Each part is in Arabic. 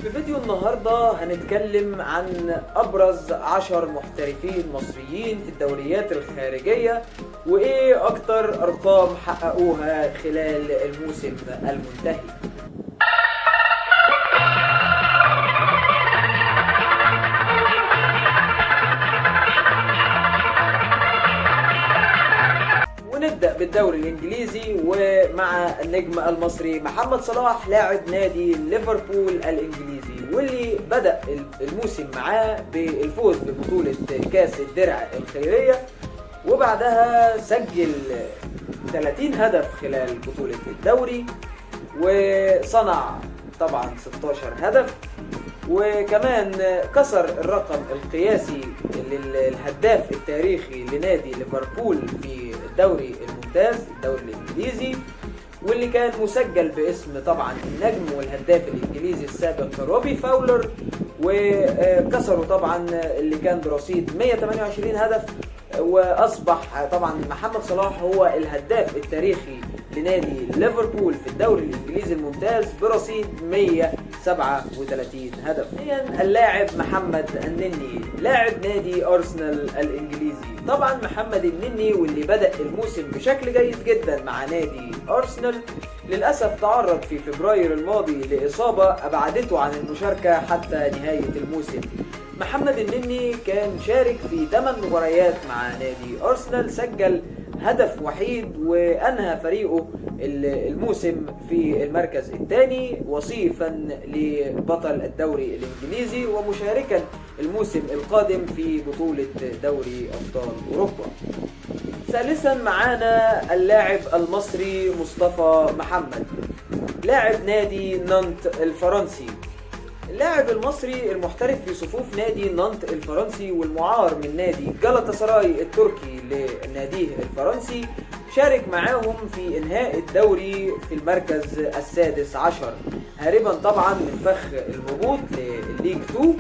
في فيديو النهاردة هنتكلم عن أبرز 10 محترفين مصريين في الدوريات الخارجية، وإيه أكتر أرقام حققوها خلال الموسم المنتهي. ونبدأ بالدوري الإنجليزي، ومع النجم المصري محمد صلاح لاعب نادي ليفربول الإنجليزي، واللي بدأ الموسم معاه بالفوز ببطولة كأس الدرع الخيرية، وبعدها سجل 30 هدف خلال بطولة الدوري، وصنع طبعا 16 هدف، وكمان كسر الرقم القياسي للهداف التاريخي لنادي ليفربول في الدوري الممتاز الدوري الانجليزي، واللي كان مسجل باسم طبعا النجم والهداف الانجليزي السابق روبي فاولر، وكسروا طبعا اللي كان برصيد 128 هدف، واصبح طبعا محمد صلاح هو الهداف التاريخي لنادي ليفربول في الدوري الانجليزي الممتاز برصيد 137 هدف. اللاعب محمد النني لاعب نادي ارسنال الانجليزي. طبعا محمد النني واللي بدأ الموسم بشكل جيد جدا مع نادي ارسنال، للأسف تعرض في فبراير الماضي لإصابة أبعدته عن المشاركة حتى نهاية الموسم. محمد النني كان شارك في 8 مباريات مع نادي أرسنال، سجل هدف وحيد، وأنهى فريقه الموسم في المركز الثاني وصيفا لبطل الدوري الإنجليزي، ومشاركا الموسم القادم في بطولة دوري أبطال أوروبا. ثالثا معانا اللاعب المصري مصطفى محمد لاعب نادي نانت الفرنسي. اللاعب المصري المحترف في صفوف نادي نانت الفرنسي والمعار من نادي جالاتا التركي لناديه الفرنسي، شارك معاهم في انهاء الدوري في المركز السادس عشر، هاربا طبعا من فخ الهبوط لليج 2،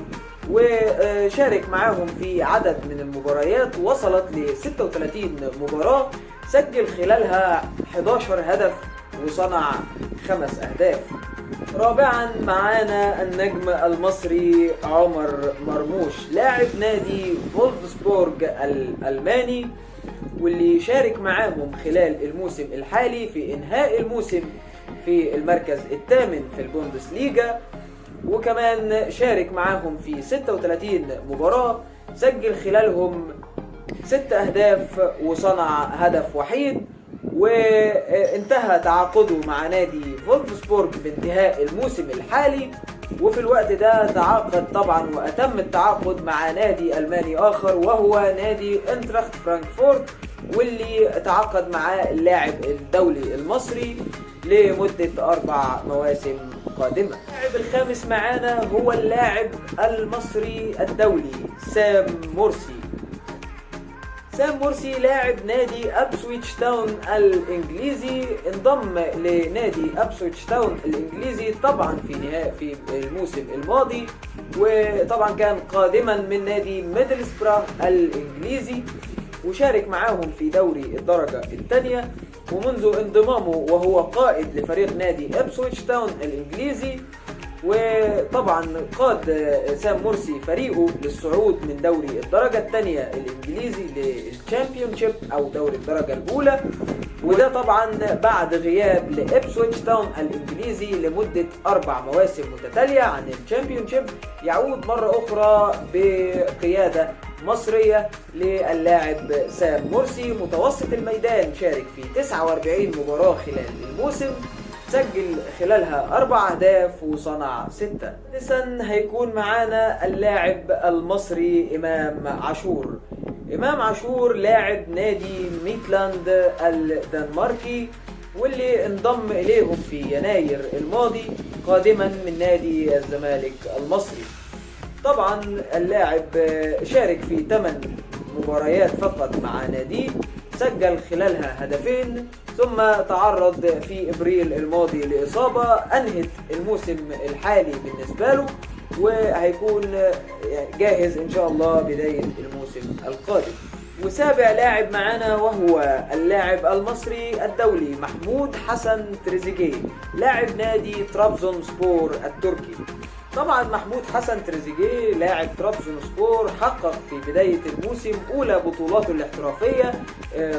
وشارك معاهم في عدد من المباريات وصلت ل 36 مباراة، سجل خلالها 11 هدف وصنع 5 أهداف. رابعا معانا النجم المصري عمر مرموش لاعب نادي فولفسبورغ الألماني، واللي شارك معاهم خلال الموسم الحالي في إنهاء الموسم في المركز الثامن في البوندسليغا، وكمان شارك معاهم في 36 مباراة، سجل خلالهم 6 أهداف وصنع هدف وحيد، وانتهى تعاقده مع نادي فولفسبورغ بانتهاء الموسم الحالي. وفي الوقت ده تعاقد طبعا وأتم التعاقد مع نادي ألماني آخر وهو نادي انتراخت فرانكفورت، واللي تعاقد معاه اللاعب الدولي المصري لمدة 4 مواسم قادمة. اللاعب الخامس معانا هو اللاعب المصري الدولي سام مرسي. سام مرسي لاعب نادي أبسويتش تاون الإنجليزي، انضم لنادي أبسويتش تاون الإنجليزي طبعا في الموسم الماضي، وطبعا كان قادما من نادي ميدلسبرا الإنجليزي، وشارك معاهم في دوري الدرجة الثانية، ومنذ انضمامه وهو قائد لفريق نادي أبسويتش تاون الإنجليزي. وطبعا قاد سام مرسي فريقه للصعود من دوري الدرجة الثانية الإنجليزي للتشامبيونشيب أو دوري الدرجة الأولى، وده طبعا بعد غياب لإبسويتش تاون الإنجليزي لمدة 4 مواسم متتالية عن التشامبيونشيب، يعود مرة أخرى بقيادة مصرية للاعب سام مرسي. متوسط الميدان شارك في 49 مباراة خلال الموسم، سجل خلالها 4 أهداف وصنع 6. سادسا هيكون معانا اللاعب المصري إمام عاشور. إمام عاشور لاعب نادي ميتلاند الدنماركي، واللي انضم إليهم في يناير الماضي قادما من نادي الزمالك المصري. طبعا اللاعب شارك في 8 مباريات فقط مع ناديه، سجل خلالها هدفين، ثم تعرض في ابريل الماضي لإصابة انهت الموسم الحالي بالنسبة له، وهيكون جاهز ان شاء الله بداية الموسم القادم. وسابع لاعب معنا وهو اللاعب المصري الدولي محمود حسن تريزيجيه لاعب نادي طرابزون سبور التركي. طبعا محمود حسن تريزيجيه لاعب ترابزونسبور حقق في بداية الموسم أولى بطولاته الاحترافية،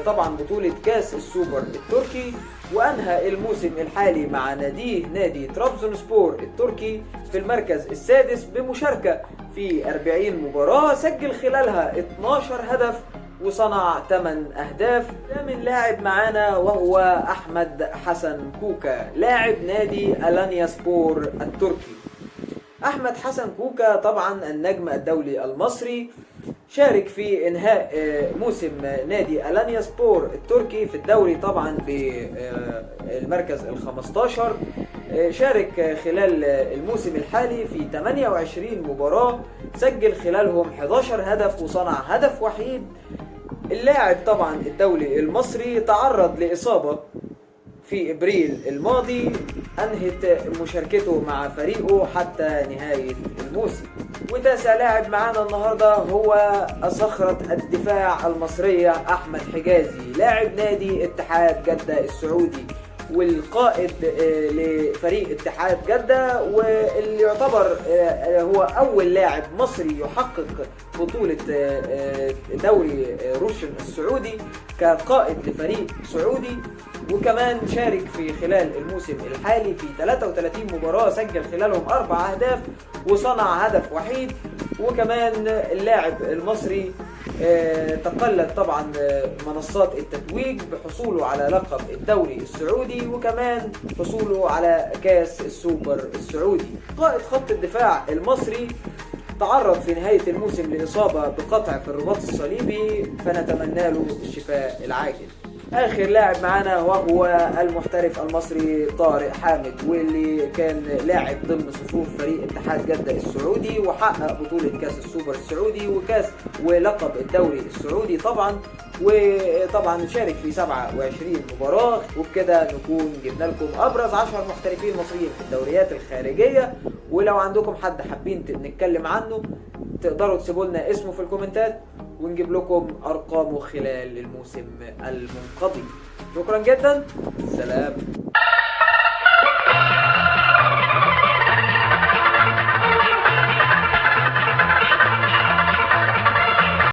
طبعا بطولة كاس السوبر التركي، وأنهى الموسم الحالي مع نادي ترابزونسبور التركي في المركز السادس بمشاركة في 40 مباراة، سجل خلالها 12 هدف وصنع 8 أهداف. ده من لاعب معانا وهو أحمد حسن كوكا لاعب نادي ألانياسبور التركي. أحمد حسن كوكا طبعا النجم الدولي المصري، شارك في إنهاء موسم نادي ألانياسبور التركي في الدوري طبعا بالمركز ال15. شارك خلال الموسم الحالي في 28 مباراة، سجل خلالهم 11 هدف وصنع هدف وحيد. اللاعب طبعا الدولي المصري تعرض لإصابة في إبريل الماضي أنهت مشاركته مع فريقه حتى نهاية الموسم. وتاسع لاعب معانا النهاردة هو صخرة الدفاع المصرية أحمد حجازي لاعب نادي اتحاد جدة السعودي والقائد لفريق اتحاد جدة، واللي يعتبر هو أول لاعب مصري يحقق بطولة دوري روشن السعودي كقائد لفريق سعودي. وكمان شارك في خلال الموسم الحالي في 33 مباراة، سجل خلالهم 4 أهداف وصنع هدف وحيد. وكمان اللاعب المصري تقلد طبعا منصات التتويج بحصوله على لقب الدوري السعودي وكمان حصوله على كاس السوبر السعودي. قائد خط الدفاع المصري تعرض في نهاية الموسم لإصابة بقطع في الرباط الصليبي، فنتمنى له الشفاء العاجل. آخر لاعب معانا وهو المحترف المصري طارق حامد، واللي كان لاعب ضمن صفوف فريق اتحاد جدة السعودي وحقق بطولة كاس السوبر السعودي ولقب الدوري السعودي وطبعا شارك في 27 مباراة. وبكده نكون جبنا لكم أبرز 10 محترفين مصريين في الدوريات الخارجية، ولو عندكم حد حابين نتكلم عنه تقدروا تسيبوا لنا اسمه في الكومنتات ونجيب لكم أرقامه خلال الموسم المنقضي. شكرا جدا، سلام.